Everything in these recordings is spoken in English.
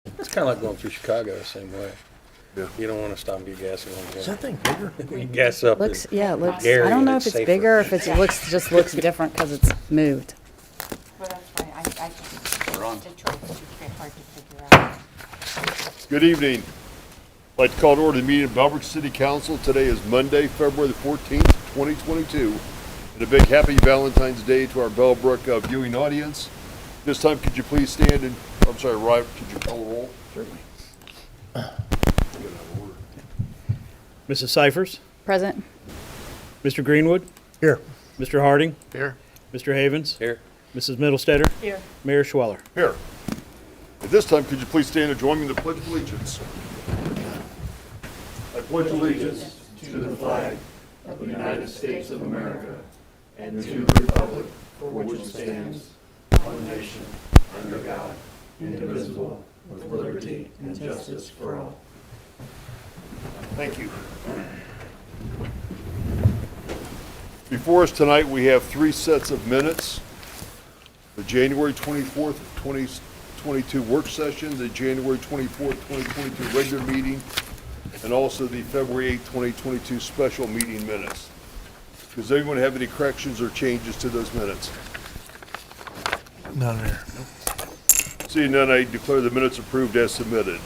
It's kind of like going through Chicago the same way. Yeah. You don't want to stop and get gas at one Is that point. thing bigger? You gas up. Looks, and yeah, it looks, Gary, I don't know it's if it's safer. bigger or if it just looks different because it's moved. Well, that's why I just, We're on. Detroit's too hard to figure out. Good evening. I'd like to call to order the meeting of Bellbrick City Council. Today is Monday, February the 14th, 2022. And a big happy Valentine's Day to our Bellbrick viewing audience. This time, could you please stand and, I'm sorry, Ryan, could you call the roll? Certainly. Mrs. Cyphers, Present? Mr. Greenwood, Here. Mr. Harding, Here. Mr. Havens, Here. Mrs. Middlestetter, Here. Mayor Schweller. Here. At this time, could you please stand and join me in the Pledge of Allegiance? I pledge allegiance to the flag of the United States of America and to the republic for which it stands, one nation, under God, indivisible, with liberty and justice for all. Thank you. Before us tonight, we have three sets of minutes. The January 24th, 2022 work session, the January 24th, 2022 regular meeting, and also the February 8th, 2022 special meeting minutes. Does anyone have any corrections or changes to those minutes? None there. Seeing none, I declare the minutes approved as submitted.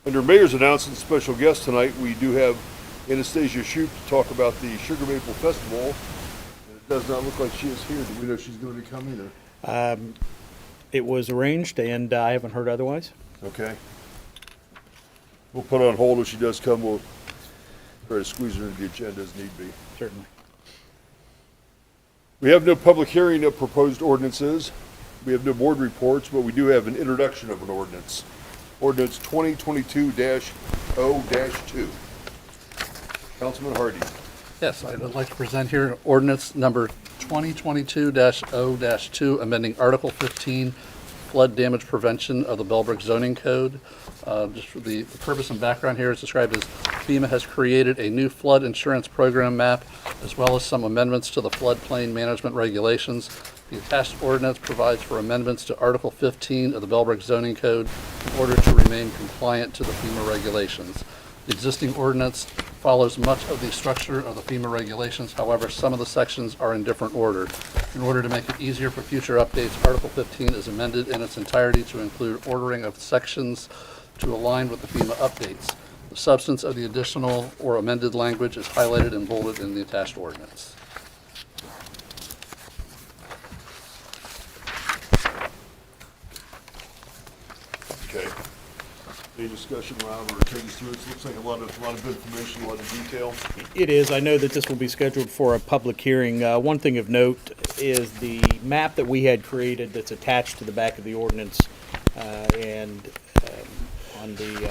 Under Mayor's announcements, special guest tonight, we do have Anastasia Shoup to talk about the Sugar Maple Festival. And it does not look like she is here. Do we know she's going to be coming? Or? It was arranged, and I haven't heard otherwise. Okay. We'll put her on hold. If she does come, we'll try to squeeze her into the agenda as need be. Certainly. We have no public hearing of proposed ordinances. We have no board reports, but we do have an introduction of an ordinance. Ordinance 2022-0-2. Councilman Hardy. Yes, I'd like to present here ordinance number 2022-0-2, amending Article 15, flood damage prevention of the Bellbrick zoning code. Just for the purpose and background here is described as FEMA has created a new flood insurance program map, as well as some amendments to the floodplain management regulations. The attached ordinance provides for amendments to Article 15 of the Bellbrick zoning code in order to remain compliant to the FEMA regulations. The existing ordinance follows much of the structure of the FEMA regulations. However, some of the sections are in different order. In order to make it easier for future updates, Article 15 is amended in its entirety to include ordering of sections to align with the FEMA updates. The substance of the additional or amended language is highlighted and bolded in the attached ordinance. Okay. Any discussion, Rob, or take us through it? It looks like a lot of information, a lot of detail. It is. I know that this will be scheduled for a public hearing. One thing of note is the map that we had created that's attached to the back of the ordinance, and on the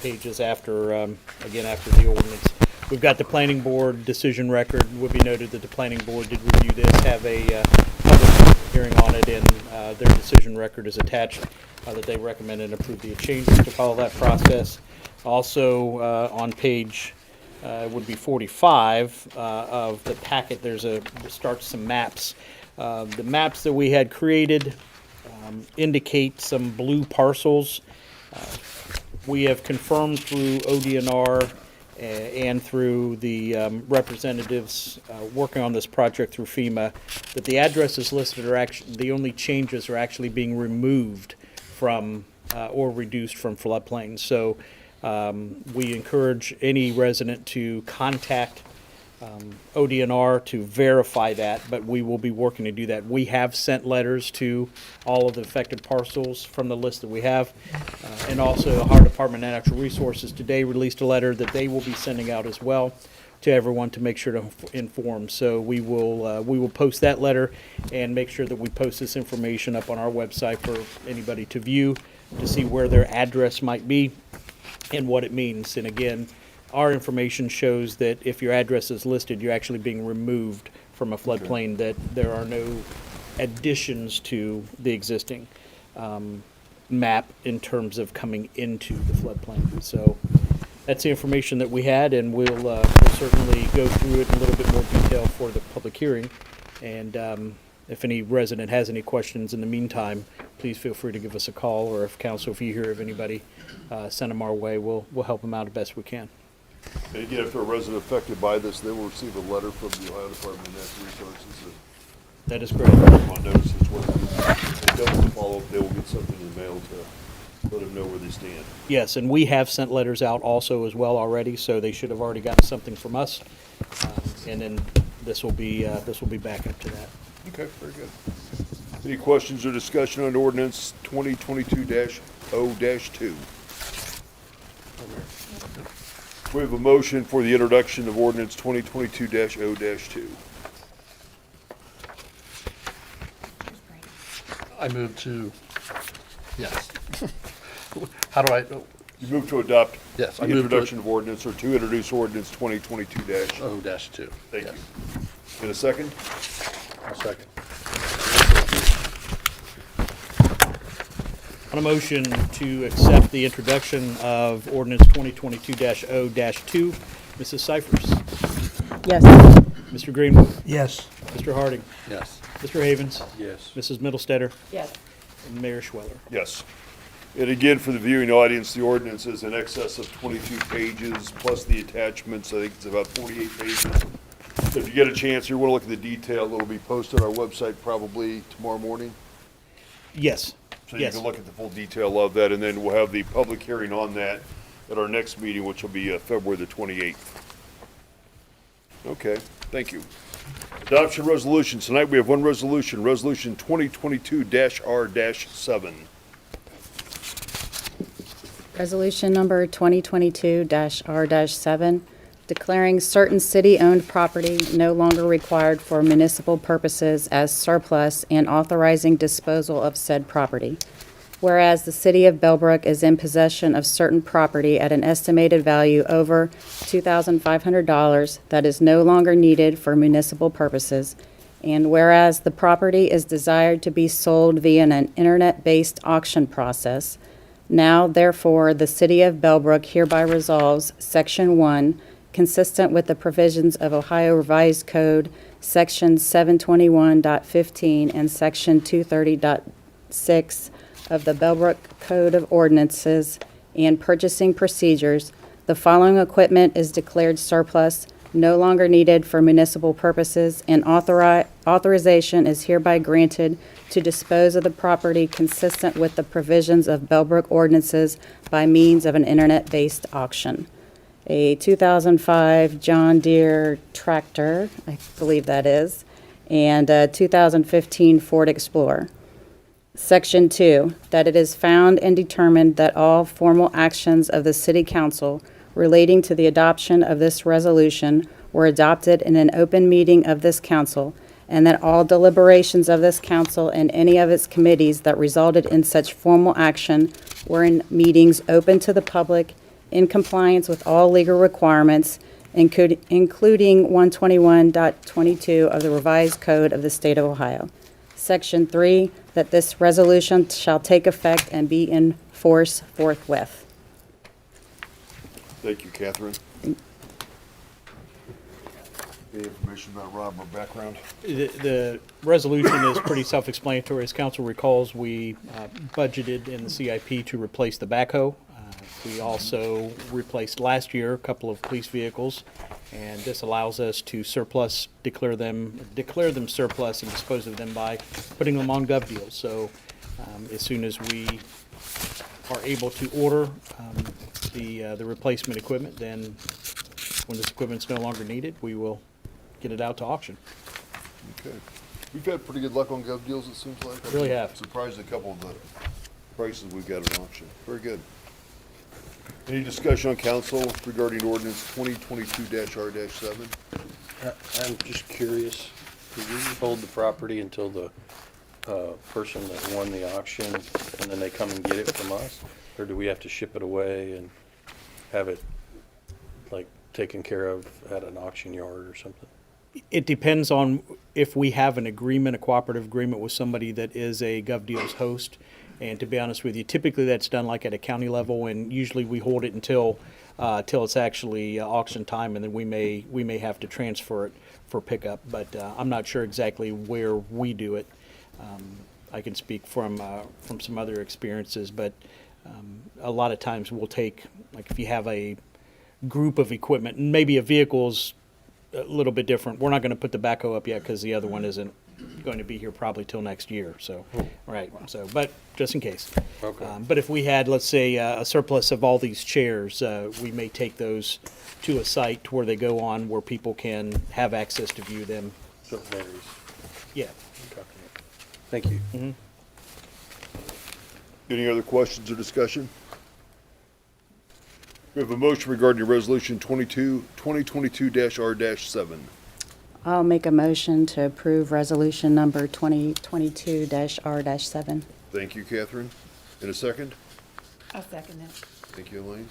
pages after, again, after the ordinance. We've got the planning board decision record. It would be noted that the planning board did review this, have a public hearing on it, and their decision record is attached, that they recommend and approve the changes to follow that process. Also, on page, would be 45 of the packet, starts some maps. The maps that we had created indicate some blue parcels. We have confirmed through ODNR and through the representatives working on this project through FEMA that the addresses listed are actually, the only changes are actually being removed from or reduced from floodplains. So we encourage any resident to contact ODNR to verify that, but we will be working to do that. We have sent letters to all of the affected parcels from the list that we have. And also, our Department of Natural Resources today released a letter that they will be sending out as well to everyone to make sure to inform. So we will post that letter and make sure that we post this information up on our website for anybody to view, to see where their address might be and what it means. And again, our information shows that if your address is listed, you're actually being removed from a floodplain, that there are no additions to the existing map in terms of coming into the floodplain. So that's the information that we had, and we'll certainly go through it in a little bit more detail for the public hearing. And if any resident has any questions in the meantime, please feel free to give us a call, or if council, if you hear of anybody, send them our way. We'll help them out as best we can. And again, if they're a resident affected by this, they will receive a letter from the Ohio Department of Natural Resources That is correct. on notice as well. If they don't follow up, they will get something in the mail to let them know where they stand. Yes, and we have sent letters out also as well already, so they should have already gotten something from us. And then this will be back up to that. Okay, very good. Any questions or discussion on ordinance 2022-0-2? We have a motion for the introduction of ordinance 2022-0-2. I move to, yes. How do I, You move to adopt Yes, the I move to- introduction of ordinance, or to introduce ordinance 2022-. O-2. Thank Yes. you. In a second? I'll second. On a motion to accept the introduction of ordinance 2022-0-2, Mrs. Cyphers, Yes. Mr. Greenwood, Yes. Mr. Harding, Yes. Mr. Havens, Yes. Mrs. Middlestetter, Yes. and Mayor Schweller. Yes. And again, for the viewing audience, the ordinance is in excess of 22 pages, plus the attachments. I think it's about 48 pages. So if you get a chance, you want to look at the detail, it'll be posted on our website probably tomorrow morning. Yes. So you Yes. can look at the full detail of that, and then we'll have the public hearing on that at our next meeting, which will be February the 28th. Okay, thank you. Adoption resolutions. Tonight we have one resolution, Resolution 2022-R-7. Resolution number 2022-R-7, declaring certain city-owned property no longer required for municipal purposes as surplus and authorizing disposal of said property. Whereas the City of Bellbrook is in possession of certain property at an estimated value over $2,500 that is no longer needed for municipal purposes, and whereas the property is desired to be sold via an internet-based auction process, now, therefore, the City of Bellbrook hereby resolves, Section 1, consistent with the provisions of Ohio Revised Code, Section 721.15 and Section 230.6 of the Bellbrook Code of Ordinances and Purchasing Procedures, the following equipment is declared surplus, no longer needed for municipal purposes, and authorization is hereby granted to dispose of the property consistent with the provisions of Bellbrook ordinances by means of an internet-based auction. A 2005 John Deere tractor, I believe that is, and a 2015 Ford Explorer. Section 2, that it is found and determined that all formal actions of the City Council relating to the adoption of this resolution were adopted in an open meeting of this council, and that all deliberations of this council and any of its committees that resulted in such formal action were in meetings open to the public in compliance with all legal requirements, including 121.22 of the Revised Code of the State of Ohio. Section 3, that this resolution shall take effect and be in force forthwith. Thank you, Catherine. Any information about Rob or background? The resolution is pretty self-explanatory. As council recalls, we budgeted in the CIP to replace the backhoe. We also replaced last year a couple of police vehicles, and this allows us to declare them surplus and dispose of them by putting them on gov deals. So as soon as we are able to order the replacement equipment, then when this equipment's no longer needed, we will get it out to auction. Okay. We've had pretty good luck on gov deals, it seems like. Really have. Surprised at a couple of the prices we've got at auction. Very good. Any discussion on council regarding ordinance 2022-R-7? I'm just curious, do we hold the property until the person that won the auction, and then they come and get it from us? Or do we have to ship it away and have it, like, taken care of at an auction yard or something? It depends on if we have an agreement, a cooperative agreement with somebody that is a GovDeals host. And to be honest with you, typically that's done like at a county level, and usually we hold it until it's actually auction time, and then we may have to transfer it for pickup. But I'm not sure exactly where we do it. I can speak from some other experiences, but a lot of times we'll take, like if you have a group of equipment, and maybe a vehicle's a little bit different. We're not going to put the backhoe up yet because the other one isn't going to be here probably till next year. So, right. So, but just in case. Okay. But if we had, let's say, a surplus of all these chairs, we may take those to a site where they go on, where people can have access to view them. So it varies. Yeah. Okay. Thank you. Any other questions or discussion? We have a motion regarding Resolution 2022-R-7. I'll make a motion to approve resolution number 2022-R-7. Thank you, Catherine. In a second? I'll second it. Thank you, Elaine.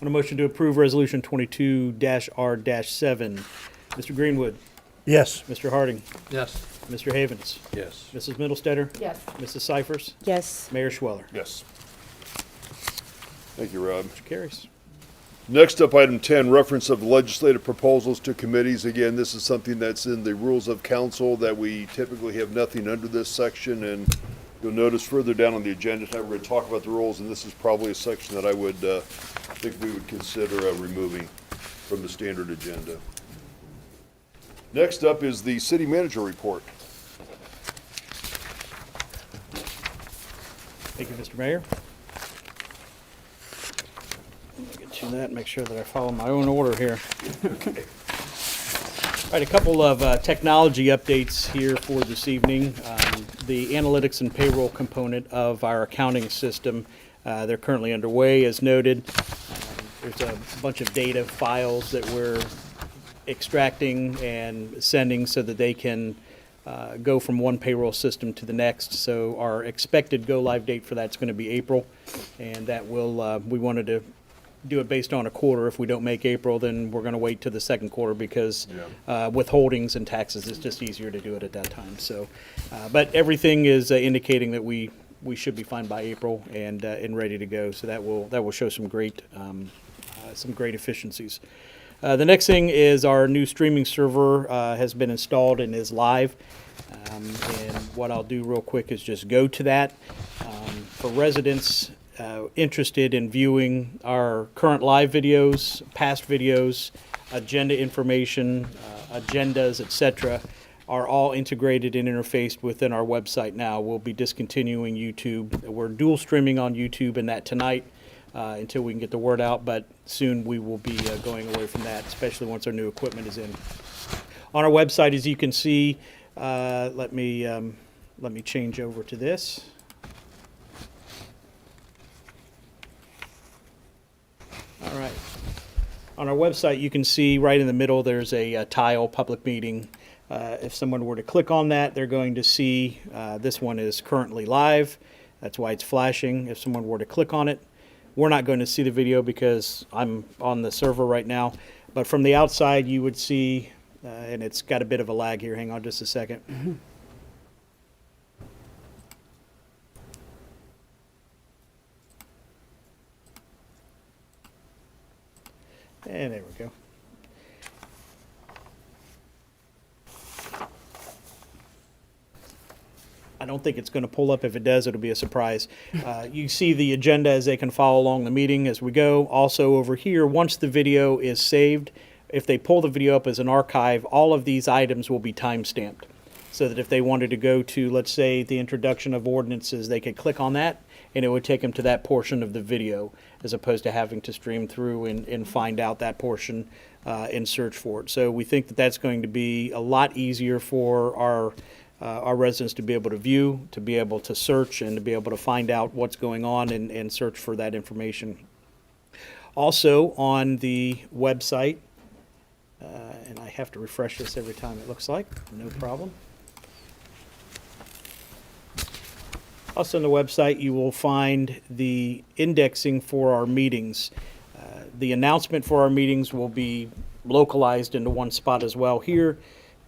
On a motion to approve Resolution 22-R-7, Mr. Greenwood, Yes. Mr. Harding, Yes. Mr. Havens, Yes. Mrs. Middlestetter, Yes. Mrs. Cyphers, Yes. Mayor Schweller. Yes. Thank you, Rob. Carries. Next up, item 10, reference of legislative proposals to committees. Again, this is something that's in the rules of council that we typically have nothing under this section, and you'll notice further down on the agenda tonight, we're going to talk about the rules, and this is probably a section that I would think we would consider removing from the standard agenda. Next up is the city manager report. Thank you, Mr. Mayor. Let me get you that, make sure that I follow my own order here. All right, a couple of technology updates here for this evening. The analytics and payroll component of our accounting system, they're currently underway, as noted. There's a bunch of data files that we're extracting and sending so that they can go from one payroll system to the next. So our expected go-live date for that's going to be April, and that will, we wanted to do it based on a quarter. If we don't make April, then we're going to wait to the second quarter because withholdings and taxes, it's just easier to do it at that time. So, but everything is indicating that we should be fine by April and ready to go. So that will show some great efficiencies. The next thing is our new streaming server has been installed and is live. And what I'll do real quick is just go to that. For residents interested in viewing our current live videos, past videos, agenda information, agendas, etc., are all integrated and interfaced within our website now. We'll be discontinuing YouTube. We're dual streaming on YouTube and that tonight. Until we can get the word out, but soon we will be going away from that, especially once our new equipment is in. On our website, as you can see, let me change over to this. All right. On our website, you can see right in the middle there's a tile, public meeting. If someone were to click on that, they're going to see this one is currently live. That's why it's flashing. If someone were to click on it, we're not going to see the video because I'm on the server right now, but from the outside you would see, and it's got a bit of a lag here. Hang on just a second. And there we go. I don't think it's going to pull up. If it does, it'll be a surprise. You see the agenda as they can follow along the meeting as we go. Also over here, once the video is saved, if they pull the video up as an archive, all of these items will be time-stamped. So that if they wanted to go to, let's say, the introduction of ordinances, they could click on that, and it would take them to that portion of the video, as opposed to having to stream through and find out that portion and search for it. So we think that that's going to be a lot easier for our residents to be able to view, to be able to search, and to be able to find out what's going on and search for that information. Also on the website, and I have to refresh this every time it looks like, no problem. Also on the website, you will find the indexing for our meetings. The announcement for our meetings will be localized into one spot as well here.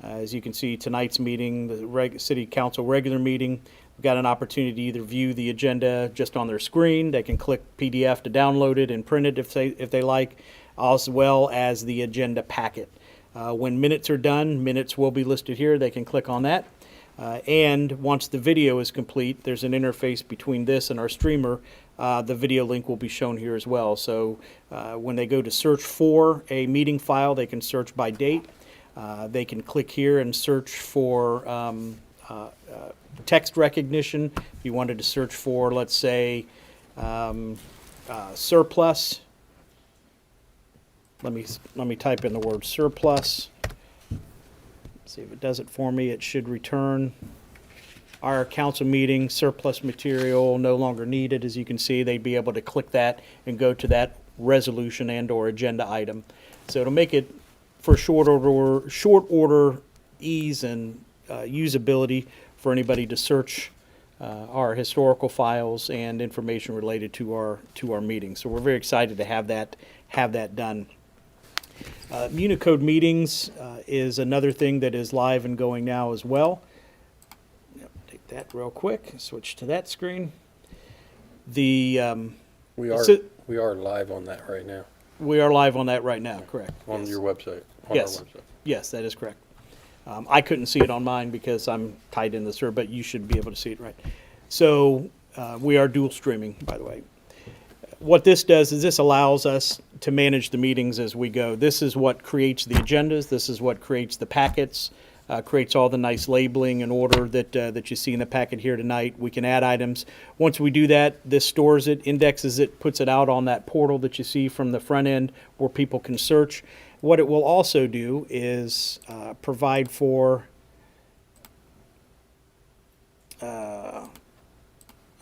As you can see, tonight's meeting, the City Council regular meeting, we've got an opportunity to either view the agenda just on their screen. They can click PDF to download it and print it if they like, as well as the agenda packet. When minutes are done, minutes will be listed here. They can click on that. And once the video is complete, there's an interface between this and our streamer. The video link will be shown here as well. So when they go to search for a meeting file, they can search by date. They can click here and search for text recognition. If you wanted to search for, let's say, surplus. Let me type in the word surplus. See if it does it for me. It should return our council meeting surplus material no longer needed. As you can see, they'd be able to click that and go to that resolution and or agenda item. So it'll make it for short order ease and usability for anybody to search our historical files and information related to our meetings. So we're very excited to have that done. Unicode meetings is another thing that is live and going now as well. Yep, take that real quick. Switch to that screen. We are So- live on that right now, We are live on that right now, correct? on Yes. your website, on our Yes. website. Yes, that is correct. I couldn't see it on mine because I'm tied in the server, but you should be able to see it, right? So we are dual streaming, by the way. What this does is this allows us to manage the meetings as we go. This is what creates the agendas. This is what creates the packets, creates all the nice labeling and order that you see in the packet here tonight. We can add items. Once we do that, this stores it, indexes it, puts it out on that portal that you see from the front end where people can search. What it will also do is provide for hang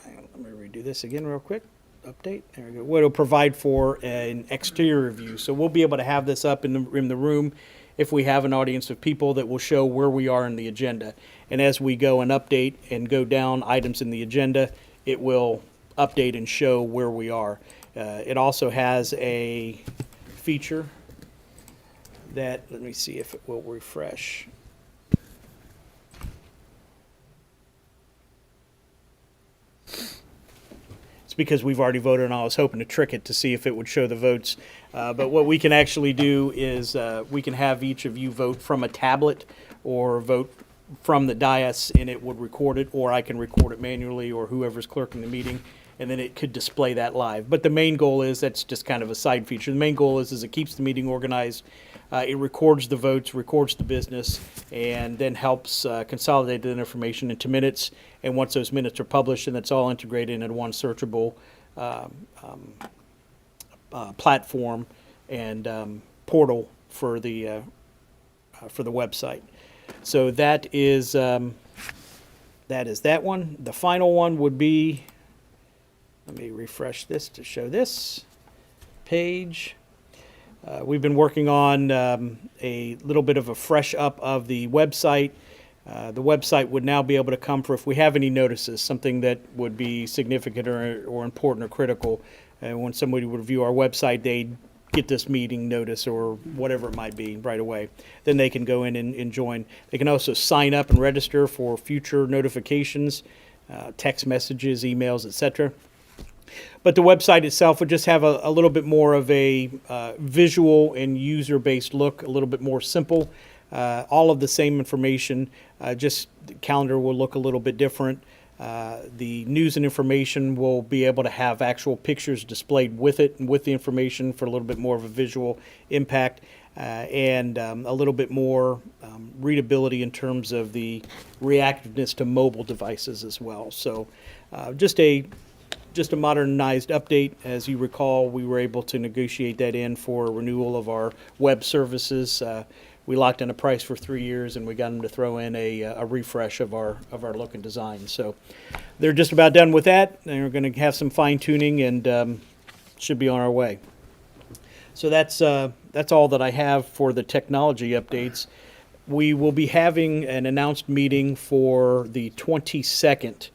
on, let me redo this again real quick. Update. There we go. What it'll provide for an exterior view. So we'll be able to have this up in the room if we have an audience of people that will show where we are in the agenda. And as we go and update and go down items in the agenda, it will update and show where we are. It also has a feature that, let me see if it will refresh. It's because we've already voted, and I was hoping to trick it to see if it would show the votes. But what we can actually do is we can have each of you vote from a tablet or vote from the dais, and it would record it, or I can record it manually, or whoever's clerking the meeting, and then it could display that live. But the main goal is, that's just kind of a side feature. The main goal is it keeps the meeting organized. It records the votes, records the business, and then helps consolidate the information into minutes. And once those minutes are published, and it's all integrated into one searchable platform and portal for the website. So that is that one. The final one would be, let me refresh this to show this page. We've been working on a little bit of a fresh up of the website. The website would now be able to come for if we have any notices, something that would be significant or important or critical. When somebody would view our website, they'd get this meeting notice or whatever it might be right away. Then they can go in and join. They can also sign up and register for future notifications, text messages, emails, etc. But the website itself would just have a little bit more of a visual and user-based look, a little bit more simple. All of the same information, just the calendar will look a little bit different. The news and information will be able to have actual pictures displayed with it and with the information for a little bit more of a visual impact and a little bit more readability in terms of the reactiveness to mobile devices as well. So just a modernized update. As you recall, we were able to negotiate that in for renewal of our web services. We locked in a price for 3 years, and we got them to throw in a refresh of our look and design. So they're just about done with that, and we're going to have some fine tuning, and should be on our way. So that's all that I have for the technology updates. We will be having an announced meeting for the 22nd.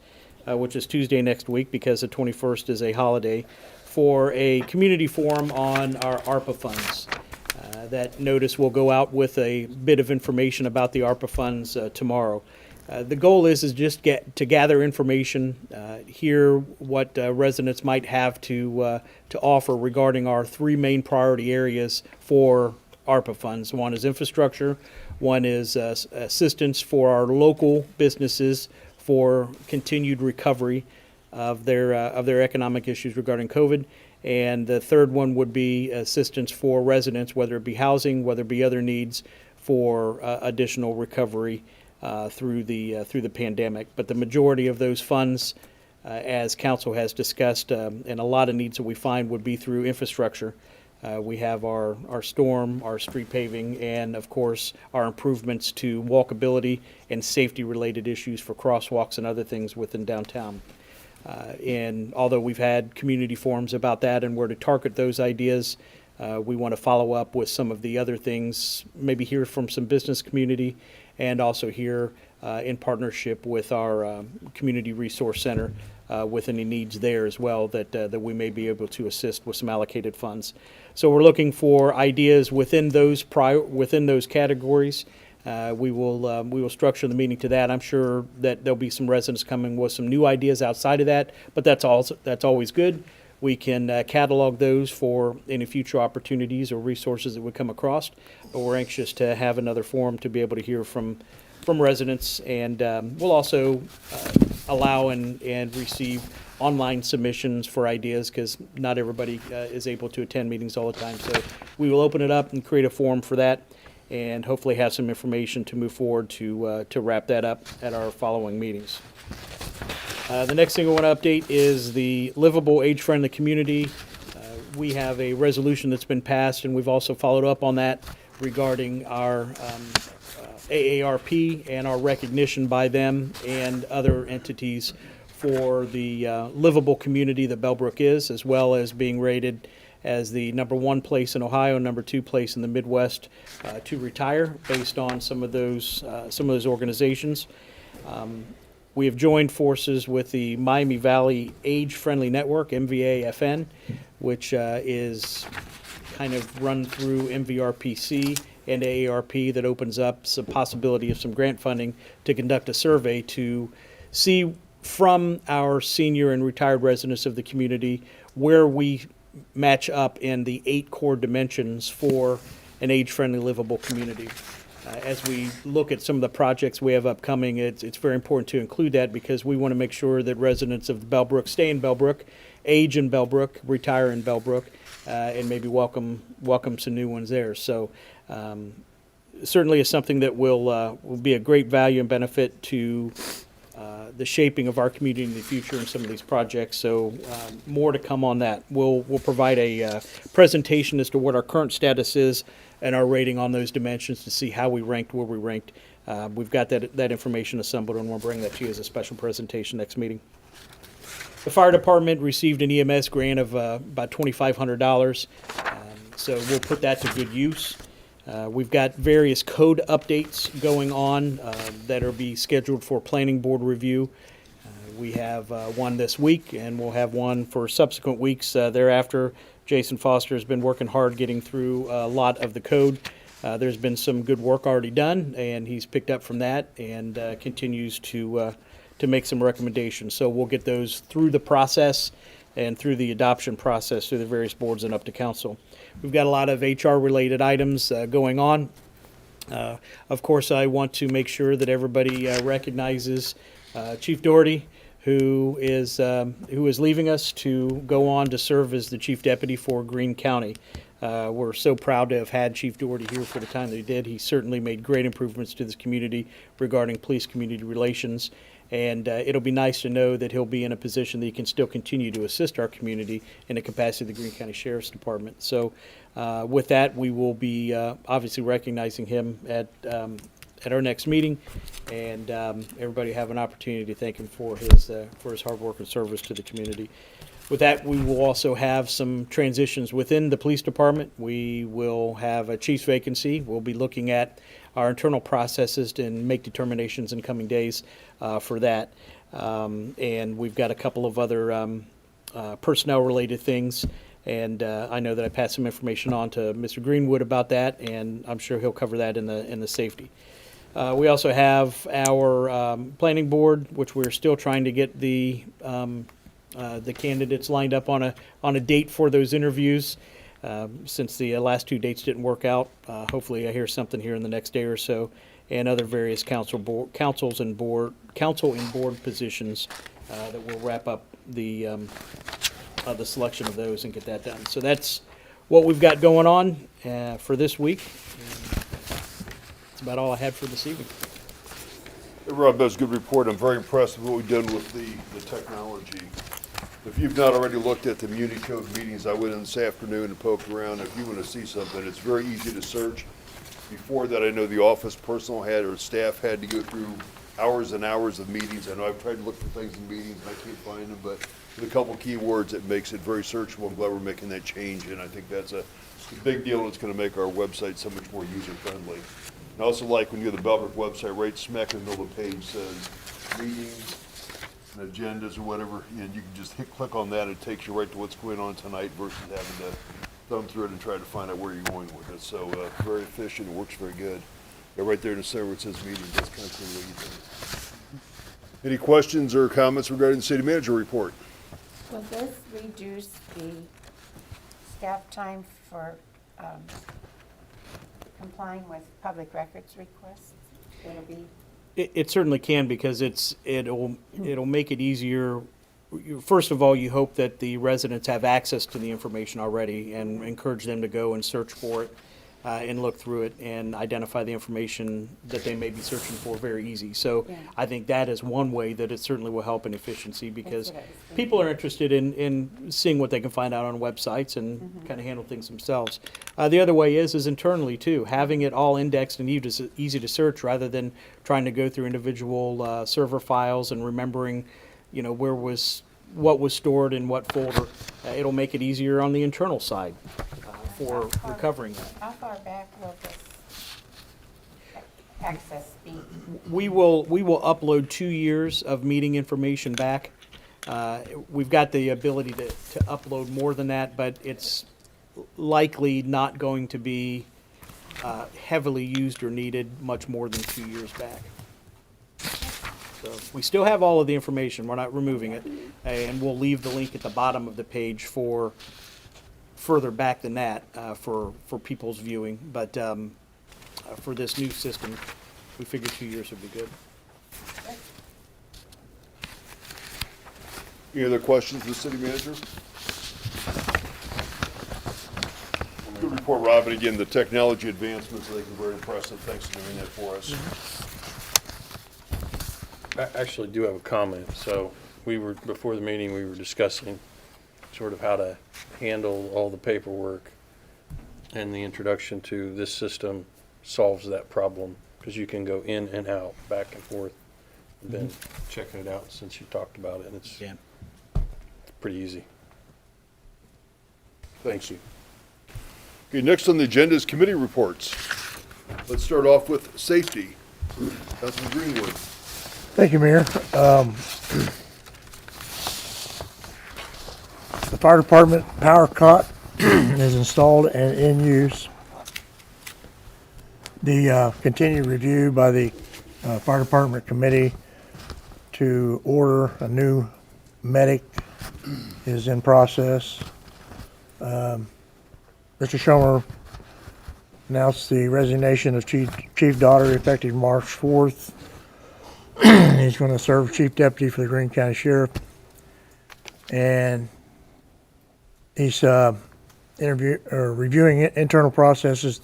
Which is Tuesday next week, because the 21st is a holiday, for a community forum on our ARPA funds. That notice will go out with a bit of information about the ARPA funds tomorrow. The goal is just to gather information, hear what residents might have to offer regarding our three main priority areas for ARPA funds. One is infrastructure, One is assistance for our local businesses for continued recovery of their economic issues regarding COVID. And the third one would be assistance for residents, whether it be housing, whether it be other needs for additional recovery through the pandemic. But the majority of those funds, as council has discussed, and a lot of needs that we find would be through infrastructure. We have our storm, our street paving, and of course, our improvements to walkability and safety-related issues for crosswalks and other things within downtown. And although we've had community forums about that and where to target those ideas, we want to follow up with some of the other things, maybe hear from some business community, and also hear in partnership with our Community Resource Center with any needs there as well that we may be able to assist with some allocated funds. So we're looking for ideas within those categories. We will structure the meeting to that. I'm sure that there'll be some residents coming with some new ideas outside of that, but that's always good. We can catalog those for any future opportunities or resources that we come across. But we're anxious to have another forum to be able to hear from residents, and we'll also allow and receive online submissions for ideas because not everybody is able to attend meetings all the time. So we will open it up and create a forum for that, and hopefully have some information to move forward to wrap that up at our following meetings. The next thing I want to update is the livable, age-friendly community. We have a resolution that's been passed, and we've also followed up on that regarding our AARP and our recognition by them and other entities for the livable community that Bellbrook is, as well as being rated as the #1 place in Ohio, #2 place in the Midwest to retire, based on some of those organizations. We have joined forces with the Miami Valley Age Friendly Network, MVAFN, which is kind of run through MVRPC and AARP, that opens up some possibility of some grant funding to conduct a survey to see from our senior and retired residents of the community where we match up in the 8 core dimensions for an age-friendly, livable community. As we look at some of the projects we have upcoming, it's very important to include that because we want to make sure that residents of Bellbrook stay in Bellbrook, age in Bellbrook, retire in Bellbrook, and maybe welcome some new ones there. So certainly is something that will be a great value and benefit to the shaping of our community in the future in some of these projects. So more to come on that. We'll provide a presentation as to what our current status is and our rating on those dimensions to see how we ranked, where we ranked. We've got that information assembled, and we'll bring that to you as a special presentation next meeting. The fire department received an EMS grant of about $2,500, so we'll put that to good use. We've got various code updates going on that are be scheduled for planning board review. We have one this week, and we'll have one for subsequent weeks thereafter. Jason Foster has been working hard getting through a lot of the code. There's been some good work already done, and he's picked up from that and continues to make some recommendations. So we'll get those through the process and through the adoption process through the various boards and up to council. We've got a lot of HR-related items going on. Of course, I want to make sure that everybody recognizes Chief Doherty, who is leaving us to go on to serve as the Chief Deputy for Greene County. We're so proud to have had Chief Doherty here for the time that he did. He certainly made great improvements to this community regarding police-community relations. And it'll be nice to know that he'll be in a position that he can still continue to assist our community in the capacity of the Greene County Sheriff's Department. So with that, we will be obviously recognizing him at our next meeting, and everybody have an opportunity to thank him for his hard work and service to the community. With that, we will also have some transitions within the police department. We will have a chief's vacancy. We'll be looking at our internal processes and make determinations in coming days for that. And we've got a couple of other personnel-related things. And I know that I passed some information on to Mr. Greenwood about that, and I'm sure he'll cover that in the safety. We also have our planning board, which we're still trying to get the candidates lined up on a date for those interviews. Since the last two dates didn't work out, hopefully I hear something here in the next day or so, and other various council and board positions that will wrap up the selection of those and get that done. So that's what we've got going on for this week. That's about all I had for this evening. Hey, Rob, that's a good report. I'm very impressed with what we've done with the technology. If you've not already looked at the Muni Code meetings, I went in this afternoon and poked around. If you want to see something, it's very easy to search. Before that, I know the office personnel had or staff had to go through hours and hours of meetings. I know I've tried to look for things in meetings and I can't find them, but with a couple keywords, it makes it very searchable. I'm glad we're making that change, and I think that's a big deal, and it's going to make our website so much more user-friendly. And I also like when you go to the Bellbrick website, right smack in the middle of the page says meetings and agendas or whatever, and you can just click on that, it takes you right to what's going on tonight versus having to thumb through it and try to find out where you're going with it. So very efficient, it works very good. Right there in the center where it says meetings, that's kind of cool what you think. Any questions or comments regarding the city manager report? Will this reduce the staff time for complying with public records requests? It'll be, It certainly can, because it'll make it easier. First of all, you hope that the residents have access to the information already and encourage them to go and search for it and look through it and identify the information that they may be searching for very easy. So Yeah. I think that is one way that it certainly will help in efficiency, because what I was thinking. people are interested in seeing what they can find out on websites and kind of handle things themselves. The other way is internally too, having it all indexed and easy to search rather than trying to go through individual server files and remembering, what was stored in what folder. It'll make it easier on the internal side for recovering that. how far back will this access be? We will upload 2 years of meeting information back. We've got the ability to upload more than that, but it's likely not going to be heavily used or needed much more than 2 years back. So we still have all of the information. We're not removing it. And we'll leave the link at the bottom of the page for further back than that for people's viewing. But for this new system, we figured 2 years would be good. Any other questions for the city manager? Good report, Rob, and again, the technology advancements, I think, are very impressive. Thanks for doing that for us. I actually do have a comment. So before the meeting, we were discussing sort of how to handle all the paperwork, and the introduction to this system solves that problem, because you can go in and out, back and forth. I've been checking it out since you talked about it, and it's pretty easy. Thank you. Okay, next on the agenda is committee reports. Let's start off with safety. Councilman Greenwood. Thank you, Mayor. The fire department power cot is installed and in use. The continued review by the fire department committee to order a new medic is in process. Mr. Schomer announced the resignation of Chief Daughter effective March 4th. He's going to serve Chief Deputy for the Greene County Sheriff. And he's reviewing internal processes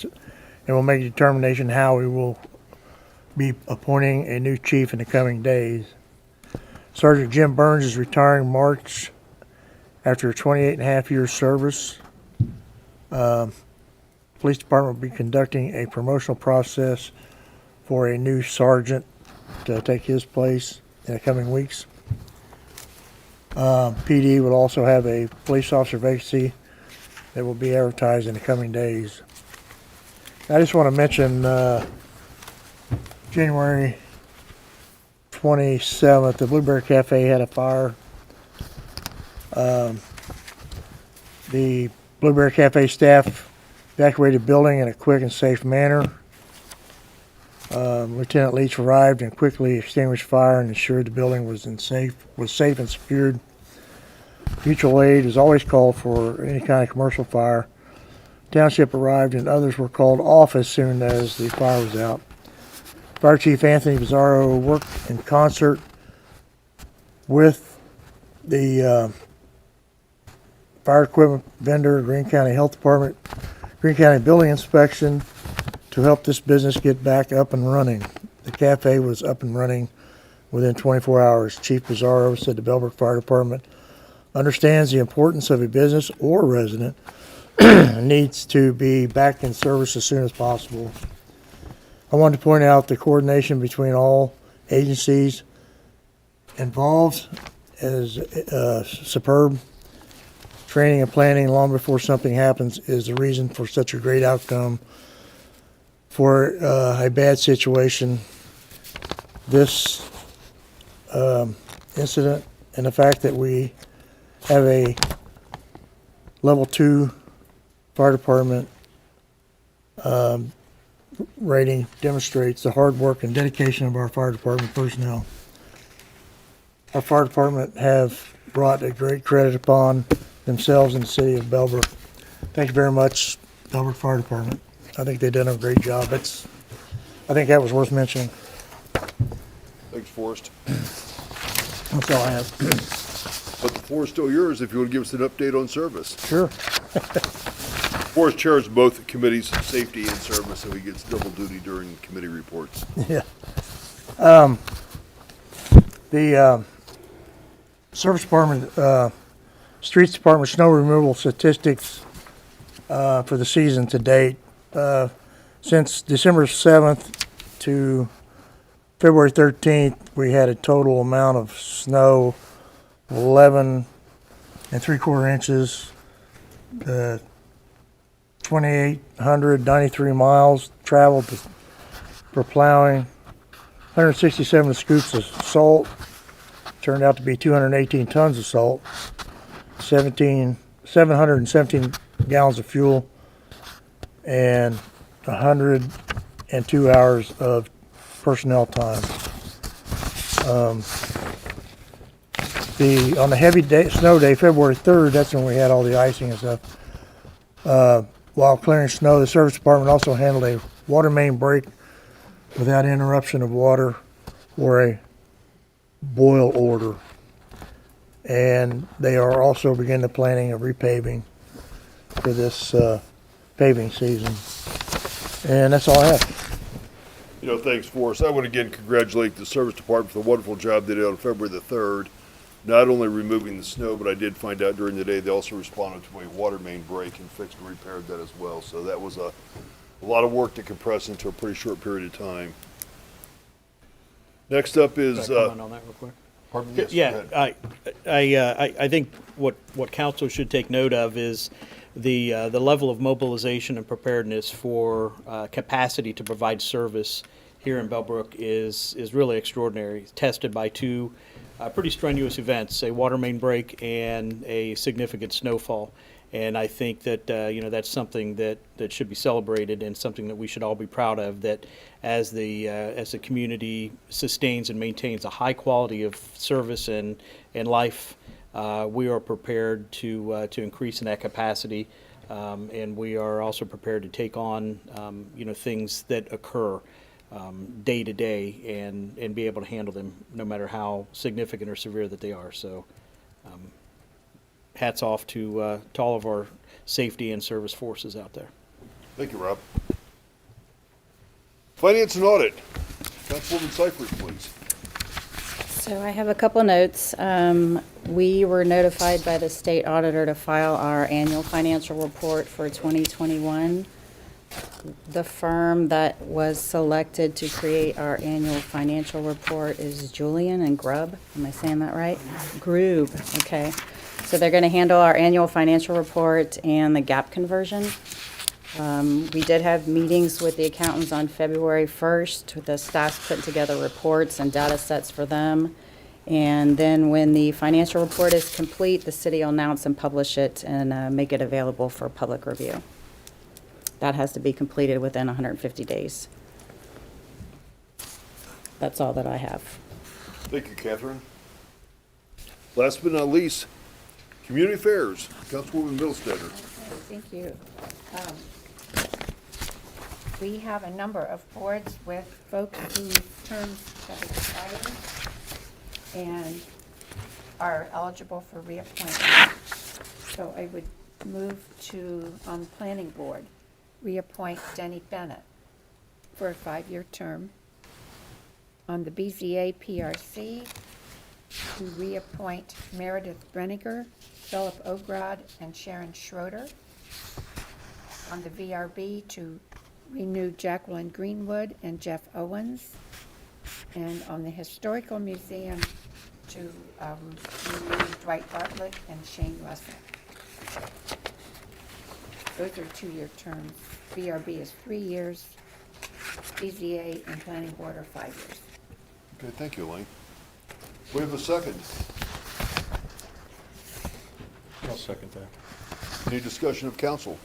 and will make a determination how we will be appointing a new chief in the coming days. Sergeant Jim Burns is retiring March after 28 and a half years service. Police Department will be conducting a promotional process for a new sergeant to take his place in the coming weeks. PD will also have a police officer vacancy that will be advertised in the coming days. I just want to mention January 27th, the Blueberry Cafe had a fire. The Blueberry Cafe staff evacuated the building in a quick and safe manner. Lieutenant Leach arrived and quickly extinguished fire and ensured the building was safe and secured. Mutual aid is always called for any kind of commercial fire. township arrived and others were called off as soon as the fire was out. Fire Chief Anthony Pizarro worked in concert with the fire equipment vendor, Greene County Health Department, Greene County Building Inspection to help this business get back up and running. The cafe was up and running within 24 hours. Chief Pizarro said the Bellbrick Fire Department understands the importance of a business or resident needs to be back in service as soon as possible. I wanted to point out the coordination between all agencies involved is superb. Training and planning long before something happens is the reason for such a great outcome for a bad situation. This incident and the fact that we have a level 2 fire department rating demonstrates the hard work and dedication of our fire department personnel. Our fire department have brought a great credit upon themselves in the city of Bellbrook. Thank you very much, Bellbrick Fire Department. I think they've done a great job. I think that was worth mentioning. Thanks, Forrest. That's all I have. But the floor is still yours if you want to give us an update on service. Sure. Forrest chairs both committees, safety and service, so he gets double duty during committee reports. Yeah. The service department, streets department snow removal statistics for the season to date. Since December 7th to February 13th, we had a total amount of snow 11 3/4 inches, 2,893 miles traveled for plowing, 167 scoops of salt, turned out to be 218 tons of salt, 717 gallons of fuel, and 102 hours of personnel time. On the heavy day, snow day, February 3rd, that's when we had all the icing and stuff. While clearing snow, the service department also handled a water main break without interruption of water or a boil order. And they are also beginning the planning of repaving for this paving season. And that's all I have. You know, thanks, Forrest. I want to again congratulate the service department for the wonderful job they did on February the 3rd. Not only removing the snow, but I did find out during the day they also responded to a water main break and fixed and repaired that as well. So that was a lot of work to compress into a pretty short period of time. Next up is, Can I comment on that real quick? pardon me, yes, Yeah, go ahead. I think what council should take note of is the level of mobilization and preparedness for capacity to provide service here in Bellbrook is really extraordinary. It's tested by two pretty strenuous events, a water main break and a significant snowfall. And I think that that's something that should be celebrated and something that we should all be proud of, that as the community sustains and maintains a high quality of service and life, we are prepared to increase in that capacity, and we are also prepared to take on things that occur day to day and be able to handle them no matter how significant or severe that they are. So hats off to all of our safety and service forces out there. Thank you, Rob. Finance and Audit. Councilwoman Seifert, please. So I have a couple notes. We were notified by the state auditor to file our annual financial report for 2021. The firm that was selected to create our annual financial report is Julian and Grubb. Am I saying that right? Grube, okay. So they're going to handle our annual financial report and the gap conversion. We did have meetings with the accountants on February 1st. The staff's putting together reports and data sets for them. And then when the financial report is complete, the city will announce and publish it and make it available for public review. That has to be completed within 150 days. That's all that I have. Thank you, Catherine. Last but not least, Community Affairs. Councilwoman Middlestetter. Thank you. We have a number of boards with folks whose terms have expired and are eligible for reappointment. So I would move to, on the planning board, reappoint Denny Bennett for a 5-year term. On the BZA PRC, to reappoint Meredith Brenniger, Philip Ograd, and Sharon Schroeder. On the VRB, to renew Jacqueline Greenwood and Jeff Owens. And on the Historical Museum, to renew Dwight Bartlett and Shane Russell. Those are 2-year terms. VRB is 3 years. BZA and Planning Board are 5 years. Okay, thank you, Elaine. We have a second. I'll second that. Any discussion of council?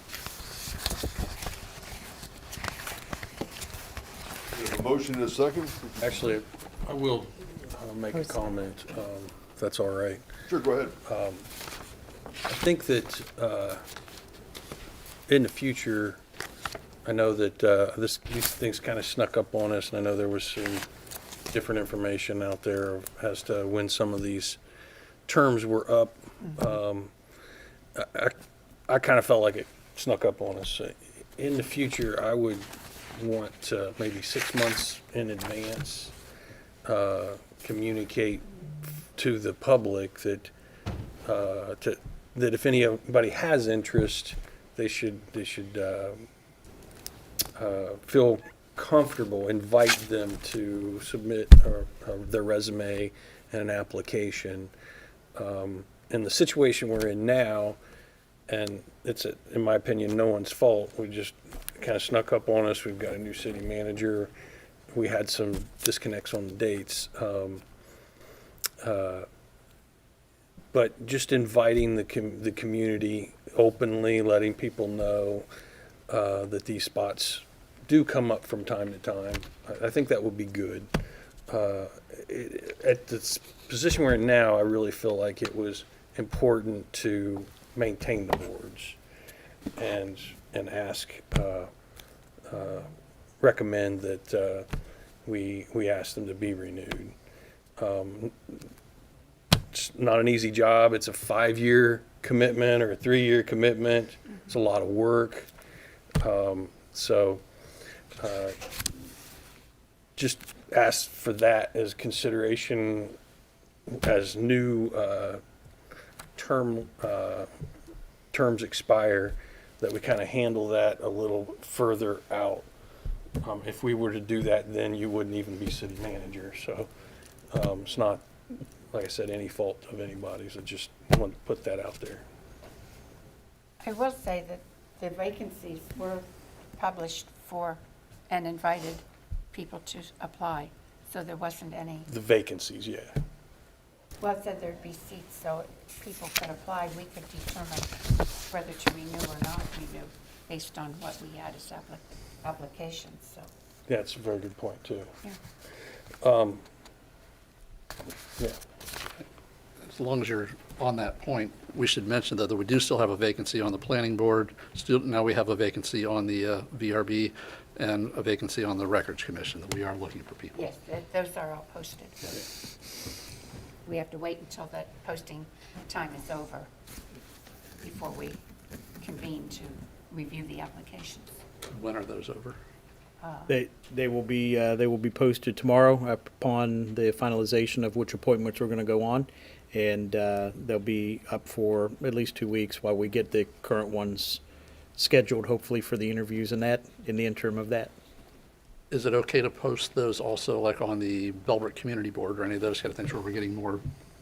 We have a motion and a second. Actually, I will make a comment, if that's all right. Sure, go ahead. I think that in the future, I know that these things kind of snuck up on us, and I know there was some different information out there as to when some of these terms were up. I kind of felt like it snuck up on us. In the future, I would want to maybe 6 months in advance communicate to the public that that if anybody has interest, they should feel comfortable, invite them to submit their resume and an application. In the situation we're in now, and it's, in my opinion, no one's fault. We just kind of snuck up on us. We've got a new city manager. We had some disconnects on the dates. But just inviting the community openly, letting people know that these spots do come up from time to time. I think that would be good. At the position we're in now, I really feel like it was important to maintain the boards and ask, recommend that we ask them to be renewed. It's not an easy job. It's a 5-year commitment or a 3-year commitment. It's a lot of work. Just ask for that as consideration as new terms expire, that we kind of handle that a little further out. If we were to do that, then you wouldn't even be city manager. So it's not, like I said, any fault of anybody's. I just want to put that out there. I will say that the vacancies were published for and invited people to apply, so there wasn't any. The vacancies, yeah. Well, it said there'd be seats, so people could apply. We could determine whether to renew or not renew based on what we had as applications, so. Yeah, it's a very good point, too. Yeah. Yeah. As long as you're on that point, we should mention that we do still have a vacancy on the planning board. Still, now we have a vacancy on the VRB and a vacancy on the records commission, that we are looking for people. Yes, those are all posted. We have to wait until that posting time is over before we convene to review the applications. When are those over? They will be posted tomorrow upon the finalization of which appointments are going to go on, and they'll be up for at least 2 weeks while we get the current ones scheduled, hopefully for the interviews and that in the interim of that. Is it okay to post those also like on the Bellbrick Community Board or any of those kind of things where we're getting more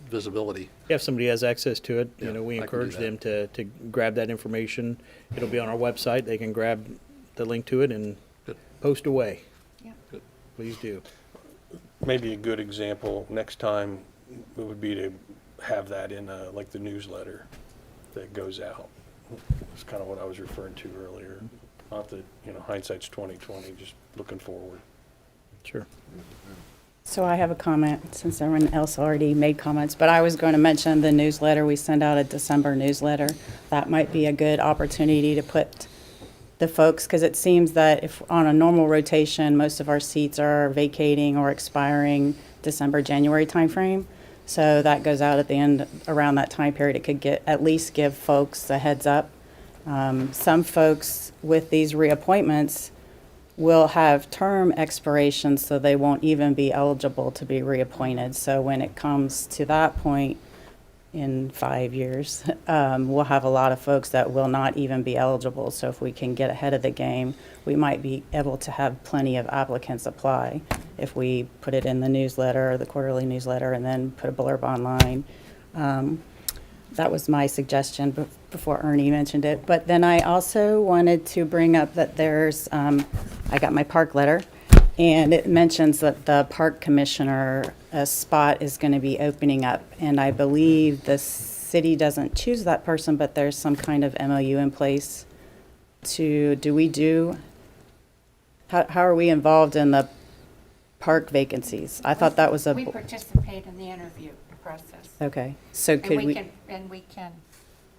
visibility? If somebody has access to it, Yeah, we I can do encourage them to grab that information. It'll be on our website. They can grab the link to it and Good. post away. Yeah. Good. Please do. Maybe a good example next time would be to have that in like the newsletter that goes out. That's kind of what I was referring to earlier. Not that, hindsight's 20/20, just looking forward. Sure. So I have a comment, since everyone else already made comments, but I was going to mention the newsletter. We send out a December newsletter. That might be a good opportunity to put the folks, because it seems that if on a normal rotation, most of our seats are vacating or expiring December, January timeframe. So that goes out at the end, around that time period. It could at least give folks a heads up. Some folks with these reappointments will have term expirations, so they won't even be eligible to be reappointed. So when it comes to that point in 5 years, we'll have a lot of folks that will not even be eligible. So if we can get ahead of the game, we might be able to have plenty of applicants apply if we put it in the newsletter, the quarterly newsletter, and then put a blurb online. That was my suggestion before Ernie mentioned it. But then I also wanted to bring up that there's, I got my park letter, and it mentions that the park commissioner spot is going to be opening up. And I believe the city doesn't choose that person, but there's some kind of MOU in place how are we involved in the park vacancies? I thought that was We participate in the interview process. okay. So And could we? we can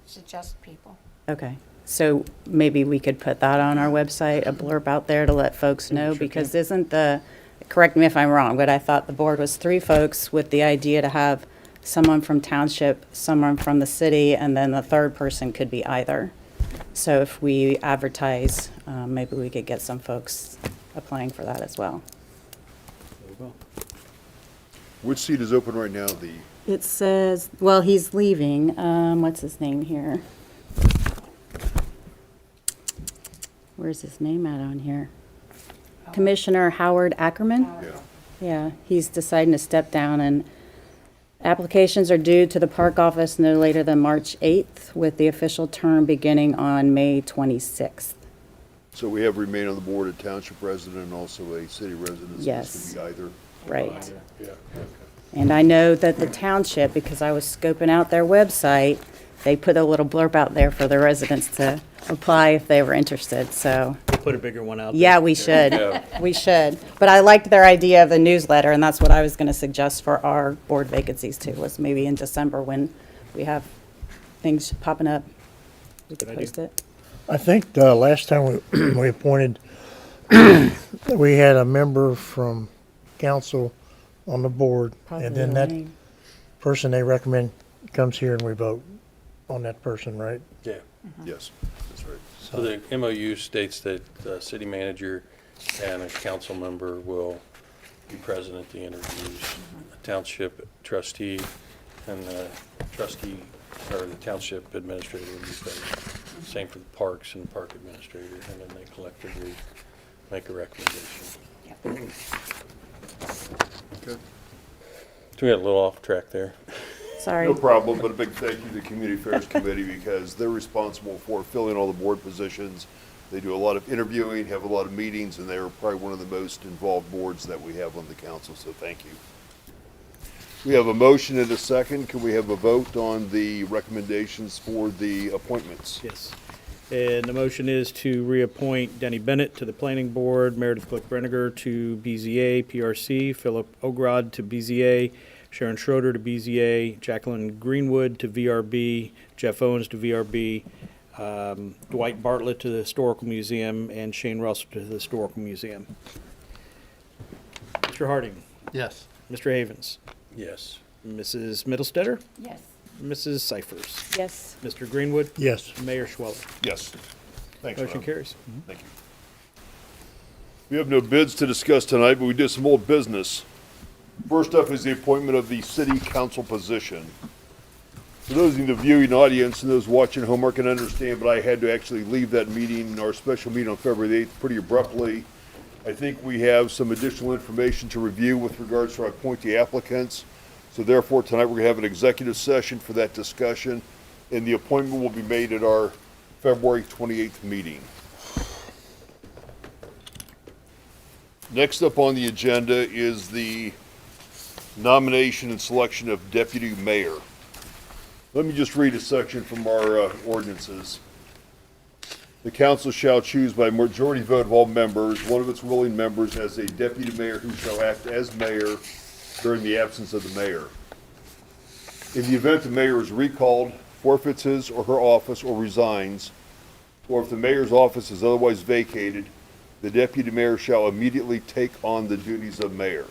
suggest people. Okay, so maybe we could put that on our website, a blurb out there to let folks know, Sure because can. isn't correct me if I'm wrong, but I thought the board was 3 folks with the idea to have someone from township, someone from the city, and then the third person could be either. So if we advertise, maybe we could get some folks applying for that as well. Which seat is open right now? It says, well, he's leaving, what's his name here? Where's his name at on here? Commissioner Howard Ackerman? Yeah. Yeah, he's deciding to step down, and applications are due to the park office no later than March 8th, with the official term beginning on May 26th. So we have remain on the board a township resident and also a city resident. So Yes. This could be either. Right. Yeah. And I know that the township, because I was scoping out their website, they put a little blurb out there for the residents to apply if they were interested, so. We'll put a bigger one out there. Yeah, we should. Yeah. We should. But I liked their idea of the newsletter, and that's what I was going to suggest for our board vacancies too, was maybe in December when we have things popping up. We could Good idea. post it. I think last time we appointed, we had a member from council on the board, and then that Possibly. person they recommend comes here and we vote on that person, right? Yeah. Yes, that's right. So the MOU states that the city manager and a council member will be present at the interviews. A township trustee and the trustee, or the township administrator will be present. Same for the parks and the park administrator, and then they collectively make a recommendation. Okay. So we got a little off track there. Sorry. No problem, but a big thank you to the Community Affairs Committee because they're responsible for filling all the board positions. They do a lot of interviewing, have a lot of meetings, and they're probably one of the most involved boards that we have on the council, so thank you. We have a motion and a second. Can we have a vote on the recommendations for the appointments? Yes. And the motion is to reappoint Denny Bennett to the Planning Board, Meredith Glick-Brenniger to BZA, PRC, Philip Ogrod to BZA, Sharon Schroeder to BZA, Jacqueline Greenwood to VRB, Jeff Owens to VRB, Dwight Bartlett to the Historical Museum, and Shane Russell to the Historical Museum. Mr. Harding, Yes. Mr. Havens, Yes. Mrs. Middlestetter, Yes. Mrs. Cyphers, Yes. Mr. Greenwood, Yes. Mayor Schweller. Yes. Thanks, Motion Ron. carries. Thank you. We have no bids to discuss tonight, but we did some old business. First up is the appointment of the city council position. For those in the viewing audience and those watching at home, I can understand, but I had to actually leave that meeting, our special meeting on February 8th, pretty abruptly. I think we have some additional information to review with regards to our appointee applicants. So therefore, tonight we're going to have an executive session for that discussion, and the appointment will be made at our February 28th meeting. Next up on the agenda is the nomination and selection of deputy mayor. Let me just read a section from our ordinances. The council shall choose by majority vote of all members, one of its willing members as a deputy mayor who shall act as mayor during the absence of the mayor. In the event the mayor is recalled, forfeits his or her office, or resigns, or if the mayor's office is otherwise vacated, the deputy mayor shall immediately take on the duties of mayor.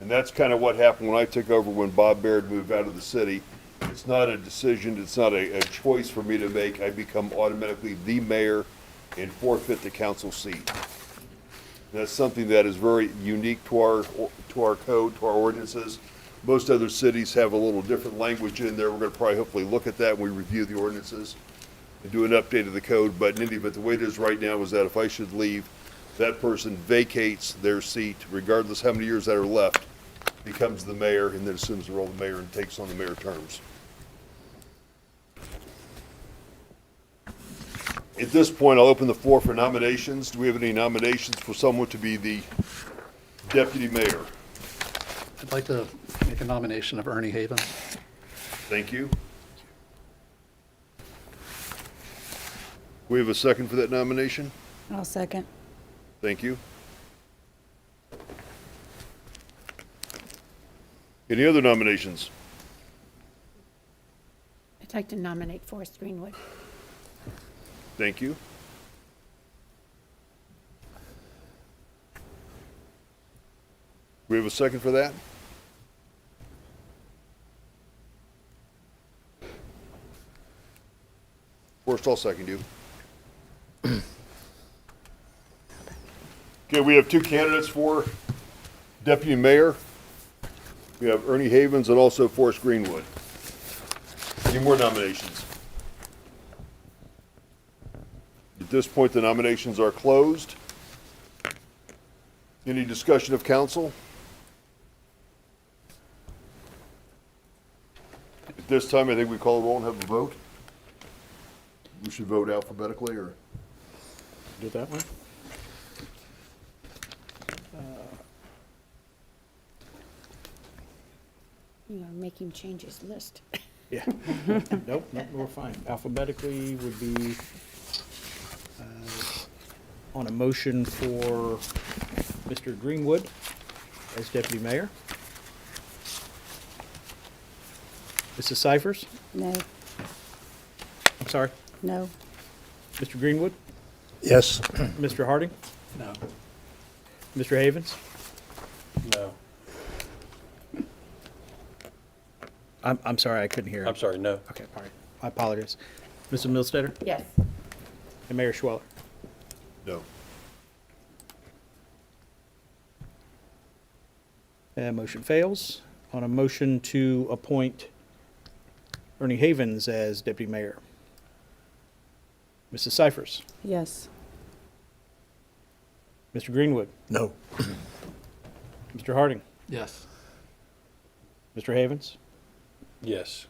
And that's kind of what happened when I took over when Bob Baird moved out of the city. It's not a decision, it's not a choice for me to make. I become automatically the mayor and forfeit the council seat. That's something that is very unique to our code, to our ordinances. Most other cities have a little different language in there. We're gonna probably hopefully look at that when we review the ordinances and do an update of the code. But in any event, the way it is right now is that if I should leave, that person vacates their seat, regardless how many years that are left, becomes the mayor, and then assumes the role of the mayor and takes on the mayor terms. At this point, I'll open the floor for nominations. Do we have any nominations for someone to be the deputy mayor? I'd like to make a nomination of Ernie Havens. Thank you. We have a second for that nomination? I'll second. Thank you. Any other nominations? I'd like to nominate Forrest Greenwood. Thank you. We have a second for that? First, I'll second you. Okay, we have two candidates for deputy mayor. We have Ernie Havens and also Forrest Greenwood. Any more nominations? At this point, the nominations are closed. Any discussion of council? At this time, I think we call a roll and have a vote. We should vote alphabetically, or? Do it that way? You know, make him change his list. Yeah. Nope, we're fine. Alphabetically would be on a motion for Mr. Greenwood as deputy mayor. Mrs. Cyphers? No. I'm sorry, No. Mr. Greenwood? Yes. Mr. Harding? No. Mr. Havens? No. I'm sorry, I couldn't hear. I'm sorry, no. Okay, all right. I apologize. Mrs. Milstetter? Yes. And Mayor Schweller? No. And motion fails. On a motion to appoint Ernie Havens as deputy mayor. Mrs. Cyphers? Yes. Mr. Greenwood? No. Mr. Harding? Yes. Mr. Havens? Yes.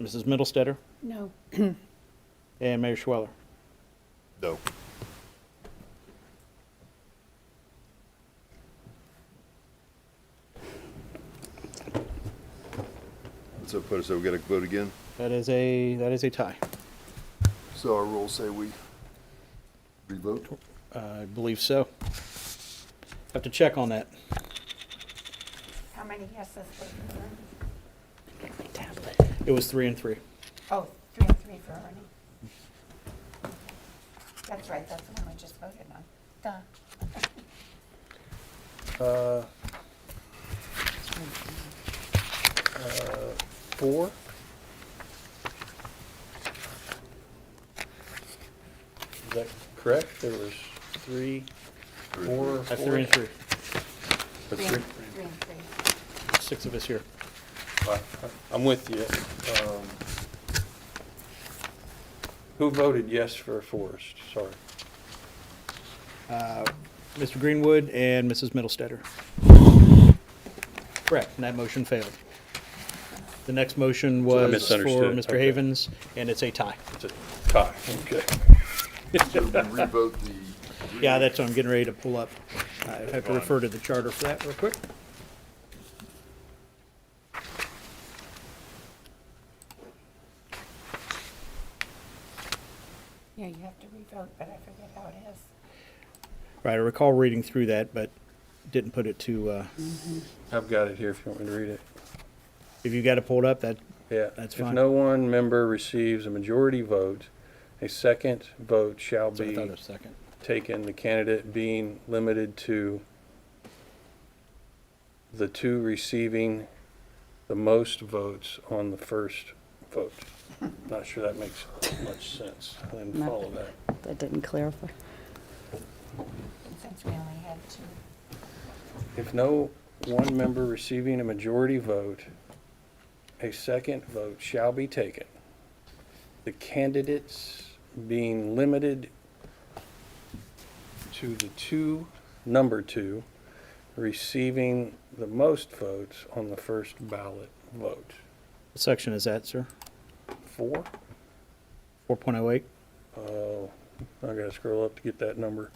Mrs. Middlestetter? No. And Mayor Schweller? No. So put us, so we gotta vote again? That is a tie. So our rules say we revote? I believe so. Have to check on that. How many yeses was there? It was 3 and 3. Oh, 3 and 3 for Ernie. That's right, that's the one we just voted on. Duh. 4? Is that correct? There was 3, 4, 4? 3 and 3. Or 3 3? and 3. 6 of us here. I'm with you. Who voted yes for Forrest? Sorry. Mr. Greenwood and Mrs. Middlestetter. Correct, and that motion failed. The next motion So I was for misunderstood. Mr. Okay. Havens, and it's a tie. It's a tie. Okay. So we revote the. Yeah, that's what I'm getting ready to pull up. I have to refer to the charter for that real quick. Yeah, you have to revote, but I forget how it is. Right, I recall reading through that, but didn't put it to, I've got it here if you want me to read it. if you got it pulled up, that, Yeah. That's If fine. no one member receives a majority vote, A second vote shall So I be thought it was second. taken, the candidate being limited to the two receiving the most votes on the first vote. Not sure that makes much sense. I didn't No. follow that. That didn't clarify. Since we only had two. If no one member receiving a majority vote, a second vote shall be taken. The candidates being limited to the number two, receiving the most votes on the first ballot vote. What section is that, sir? 4? 4.08? Oh, I gotta scroll up to get that number.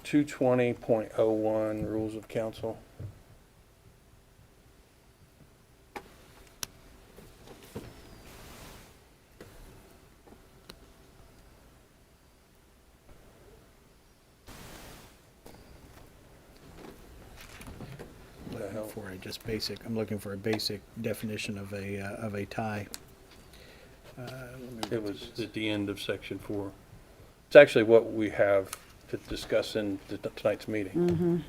220.01 Rules of Council. That help? For a just basic, I'm looking for a basic definition of a tie. It was at the end of section 4. It's actually what we have to discuss in tonight's meeting.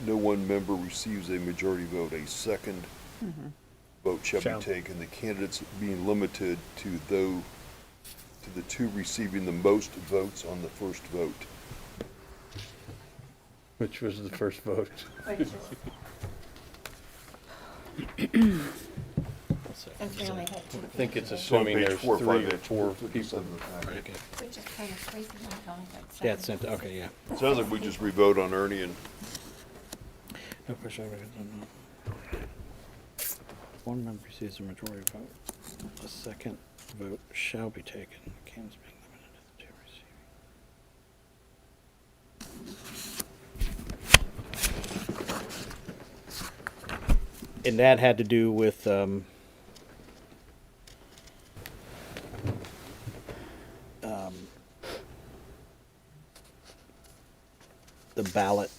No one member receives a majority vote, a second vote shall Shall. be taken. The candidates being limited to the two receiving the most votes on the first vote. Which was the first vote. Which is, since we only had two. I think it's It's on assuming page there's 4 or 3 5, or 4 people. 57 of the packet. Okay. Which is kind of crazy when we only had seven. Yeah, it's sent, okay, yeah. Sounds like we just revote on Ernie and No question. One member receives a majority vote. A second vote shall be taken. Candidates being limited to the two receiving. And that had to do with, the ballot,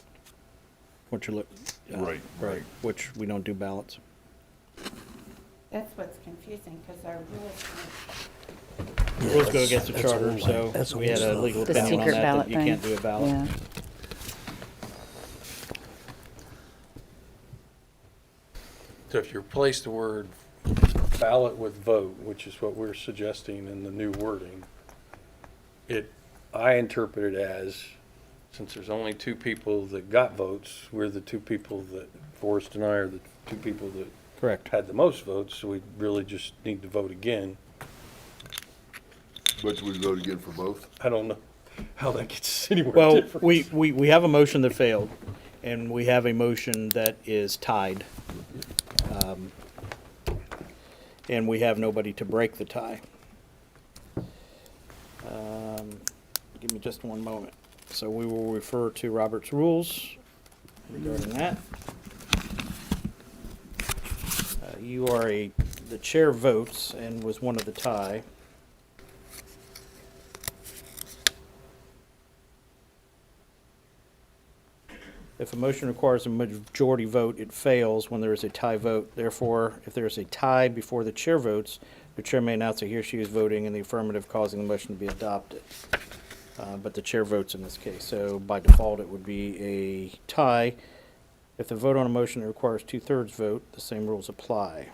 what you're looking. Right. Which we don't do ballots. That's what's confusing, because our rules, Rules go against the that's charter, old, so that's we had old a legal The opinion on secret that, ballot that you thing. can't do a ballot. Yeah. So if you replace the word ballot with vote, which is what we're suggesting in the new wording, I interpret it as, since there's only 2 people that got votes, we're the 2 people that, Forrest and I are the 2 people that Correct. had the most votes, so we really just need to vote again. but we vote again for both. I don't know how that gets anywhere Well, different. we have a motion that failed, and we have a motion that is tied. And we have nobody to break the tie. Give me just one moment. So we will refer to Robert's rules regarding that. You are the chair votes and was one of the tie. If a motion requires a majority vote, it fails when there is a tie vote. Therefore, if there is a tie before the chair votes, the chair may announce that he or she is voting in the affirmative, causing the motion to be adopted. but the chair votes in this case. So by default, it would be a tie. If the vote on a motion requires 2/3 vote, the same rules apply.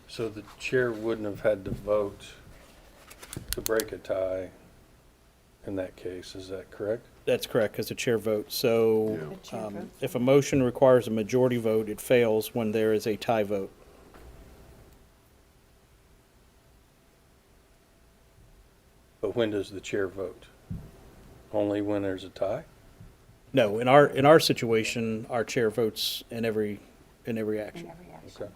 So the chair wouldn't have had to vote to break a tie in that case, is that correct? That's correct, because the chair votes. So The chair votes. if a motion requires a majority vote, it fails when there is a tie vote. But when does the chair vote? Only when there's a tie? No, in our situation, our chair votes in every in action. every action. Okay.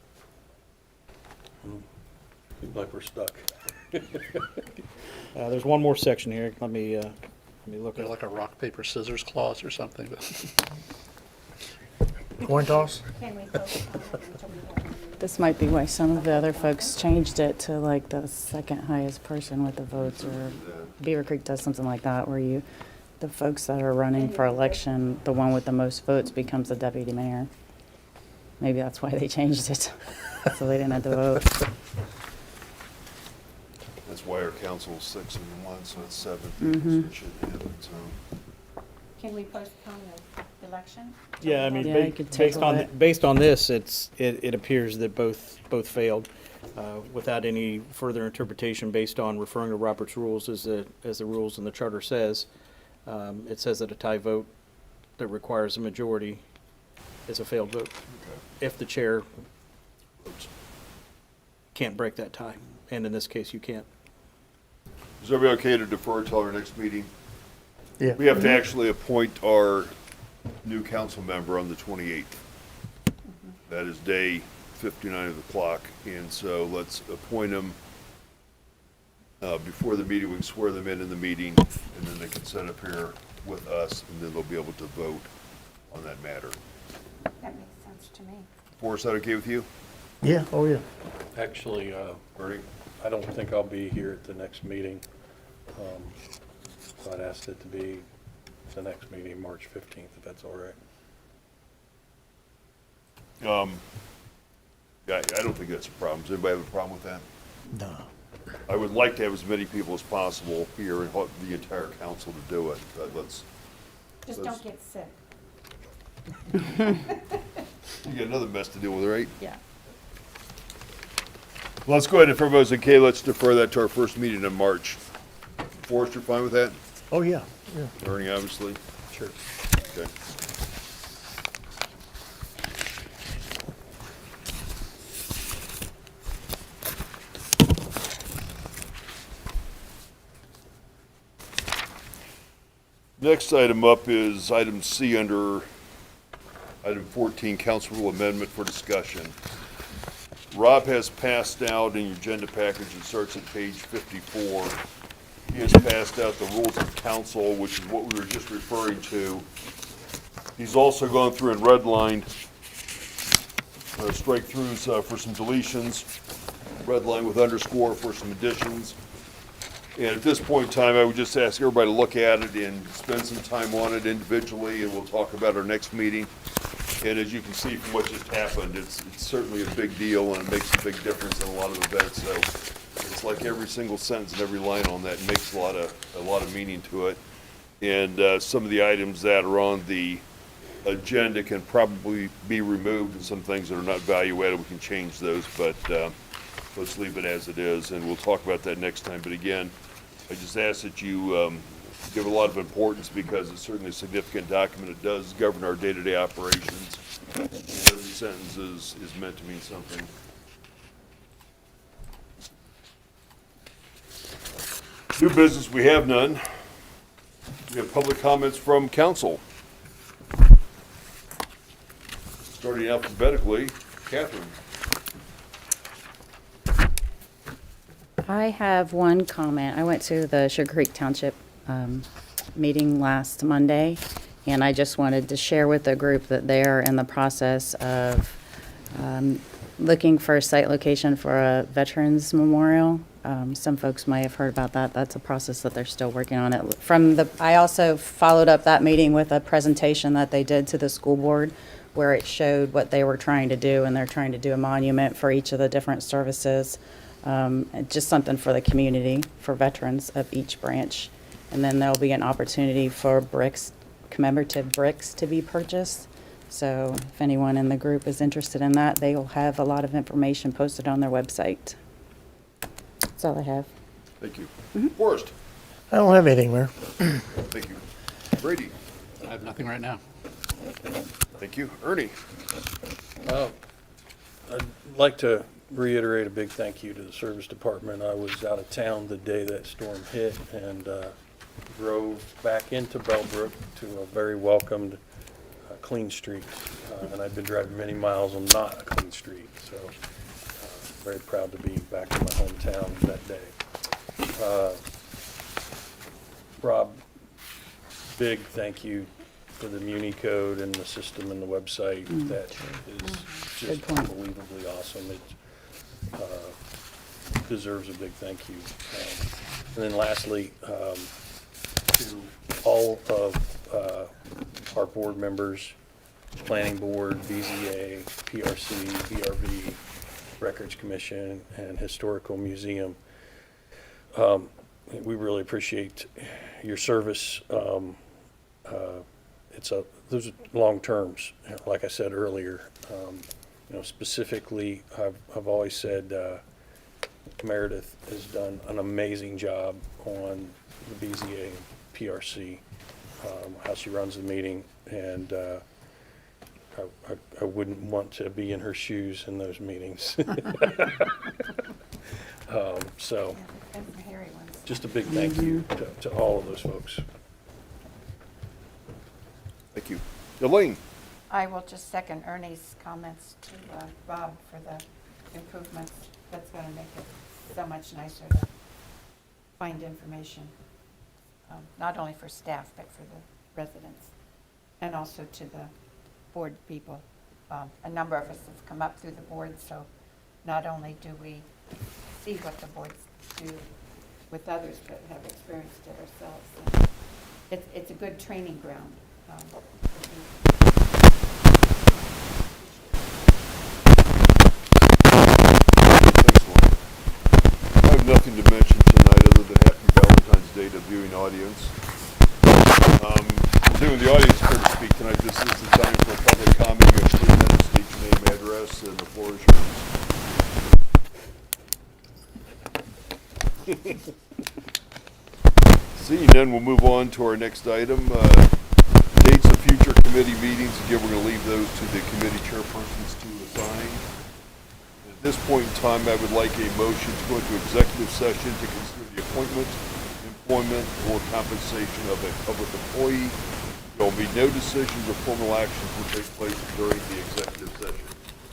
Seems like we're stuck. There's one more section here. Let me look at it. Like a rock, paper, scissors clause or something. Coin toss? Can we vote on it until we have This might be why some of the other folks changed it to like the second highest person with the votes, or Beaver Creek does something like that, where the folks that are running for election, the one with the most votes becomes the deputy mayor. Maybe that's why they changed it, so they didn't have to vote. That's why our council is 6 and 1, so it's 7 people, so it shouldn't happen, so. Can we postpone the election? Yeah, I mean, Yeah, you could table it. based on this, it appears that both failed, without any further interpretation based on referring to Robert's rules as the rules and the charter says. It says that a tie vote that requires a majority is a failed vote. If the chair can't break that tie, and in this case, you can't. Is everybody okay to defer till our next meeting? Yeah. We have to actually appoint our new council member on the 28th. That is day 59 of the clock, and so let's appoint them before the meeting. We can swear them in the meeting, and then they can sit up here with us, and then they'll be able to vote on that matter. That makes sense to me. Forrest, is that okay with you? Yeah, oh yeah. Actually, Bernie? I don't think I'll be here at the next meeting. So I'd ask it to be the next meeting, March 15th, if that's all right. Yeah, I don't think that's a problem. Does anybody have a problem with that? No. I would like to have as many people as possible here and the entire council to do it, but let's, Just don't get sick. you got another mess to deal with, right? Yeah. Well, let's go ahead, if everybody's okay, let's defer that to our first meeting in March. Forrest, you're fine with that? Oh, yeah, yeah. Ernie, obviously? Sure. Okay. Next item up is item C under item 14, council rule amendment for discussion. Rob has passed out in your agenda package, it starts at page 54. He has passed out the rules of council, which is what we were just referring to. He's also gone through and redlined strike-throughs for some deletions, redline with underscore for some additions. And at this point in time, I would just ask everybody to look at it and spend some time on it individually, and we'll talk about our next meeting. And as you can see from what just happened, it's certainly a big deal, and it makes a big difference in a lot of events. So it's like every single sentence and every line on that makes a lot of meaning to it. And some of the items that are on the agenda can probably be removed, and some things that are not value-added, we can change those, but let's leave it as it is, and we'll talk about that next time. But again, I just ask that you give it a lot of importance, because it's certainly a significant document. It does govern our day-to-day operations. And every sentence is meant to mean something. New business, we have none. We have public comments from council. Starting alphabetically, Catherine. I have one comment. I went to the Sugar Creek Township meeting last Monday, and I just wanted to share with the group that they are in the process of looking for a site location for a veterans memorial. Some folks might have heard about that. That's a process that they're still working on. I also followed up that meeting with a presentation that they did to the school board where it showed what they were trying to do, and they're trying to do a monument for each of the different services. And just something for the community, for veterans of each branch. And then there'll be an opportunity for bricks, commemorative bricks to be purchased. So if anyone in the group is interested in that, they will have a lot of information posted on their website. That's all I have. Thank you. Forrest? I don't have anything, Mayor. Thank you. Brady? I have nothing right now. Thank you. Ernie? I'd like to reiterate a big thank you to the service department. I was out of town the day that storm hit and drove back into Bellbrook to a very welcomed, clean street. And I've been driving many miles on not a clean street, so very proud to be back in my hometown that day. Rob, big thank you for the Muni code and the system and the website. That is just Good point. unbelievably awesome. It deserves a big thank you. And then lastly, to all of our board members, Planning Board, BZA, PRC, BRV, Records Commission, and Historical Museum. We really appreciate your service. Those are long terms, like I said earlier. Specifically, I've always said Meredith has done an amazing job on the BZA and PRC, how she runs the meeting, and I wouldn't want to be in her shoes in those meetings. So, And the hairy ones. just a big thank you to all of those folks. Thank you. Elaine? I will just second Ernie's comments to Rob for the improvements. That's going to make it so much nicer to find information, not only for staff, but for the residents, and also to the board people. A number of us have come up through the board, so not only do we see what the boards do with others, but have experienced it ourselves. And it's a good training ground. Thanks, Lauren. I have nothing to mention tonight other than happy Valentine's Day to viewing audience. Doing the audience here to speak tonight, this is the time for a public comment. You have 3 minutes, state your name, address, and the floor is yours. Seeing none, we'll move on to our next item. Dates of future committee meetings. Again, we're going to leave those to the committee chairpersons to assign. At this point in time, I would like a motion to go into executive session to consider the appointment, employment, or compensation of a public employee. There will be no decisions or formal actions will take place during the executive session.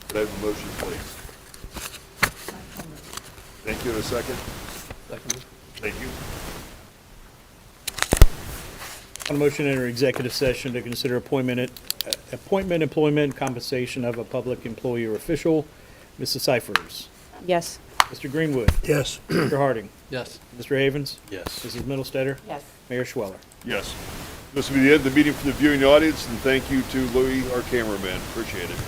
Could I have a motion, please? Thank you. In a second. Second. Thank you. On a motion to enter executive session to consider appointment, employment, compensation of a public employee or official. Mrs. Cyphers. Yes. Mr. Greenwood. Yes. Mr. Harding. Yes. Mr. Havens. Yes. Mrs. Middlestetter. Yes. Mayor Schweller. Yes. This will be the end of the meeting for the viewing audience, and thank you to Louis, our cameraman. Appreciate it.